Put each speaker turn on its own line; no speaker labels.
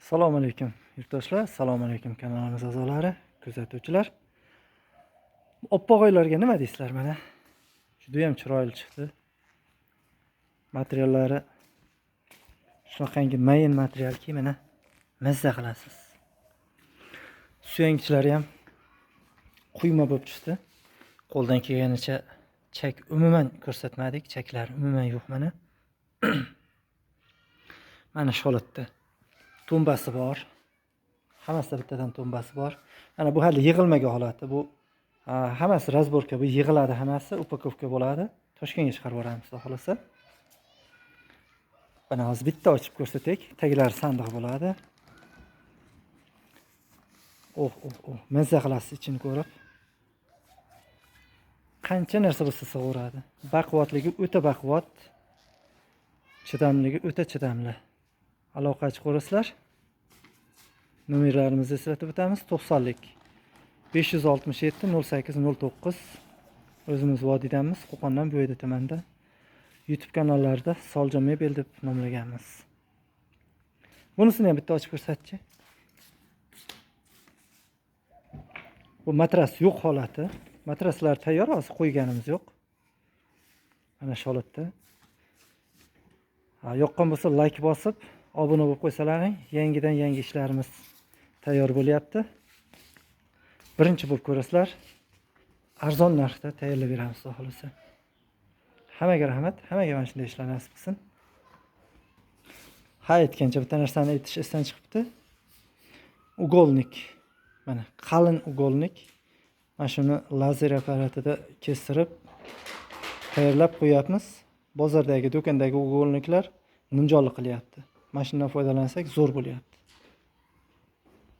Assalomu alaykum yurtdoshlar, assalomu alaykum kanalimiz a'zolari, kuzatuvchilar. Oppoq oylarga nima deysizlar mana? Juda ham chiroyli chiqdi. Materiallari shunaqangi mayin materialki, mana mazza qilasiz. Suyanchichlari ham quyma bo'lib chiqdi. Qo'ldan kelganicha chak umuman ko'rsatmadik, chaklar umuman yo'q mana. Mana shu holatda tumbasi bor. Hammasida bittadan tumbasi bor. Mana bu hali yig'ilmagan holati. Bu hammasi razborka, bu yig'iladi, hammasi upakovka bo'ladi. Toshkentga chiqarib yuboramiz, xudo xolasa. Mana hozir bitta ochib ko'rsatak. Taglari sandiq bo'ladi. Oh, mazza qilasiz ichini ko'rib. Qancha narsa bo'lsa sig'uradi. Baquvvatligi o'ta baquvvat. Chidamligi o'ta chidamli. Aloqachi ko'rasizlar. Nomerlarimizni eslatib o'tamiz. 90lik 567 08 09. O'zimiz vodiydamiz, Qo'qondan Bo'yda tumanda. YouTube kanallarida Soljon Mebel deb nomlaganmiz. Bunisini ham bitta ochib ko'rsatchi. Bu matras yo'q holati. Matraslar tayyor, hozir qo'yganimiz yo'q. Mana shu holatda. Yoqqan bo'lsa like bosib, obuna bo'lib qo'ysalaring, yangidan yangi ishlarimiz tayyor bo'lyapti. Birinchi bo'lib ko'rasizlar. Arzon narxda tayyorlab beramiz, xudo xolasa. Hammaga rahmat, hammaga mana shunday ishlar nasib qilsin. Aytgancha bitta narsani aytish esdan chiqibdi. Ugolnik. Mana qalin ugolnik. Mana shuni lazer apparatida kestirib tayyorlab qo'yapmiz. Bozordagi, do'kondagi ugolniklar nimjonlik qilyapti. Mana shundan foydalansak zo'r bo'lyapti.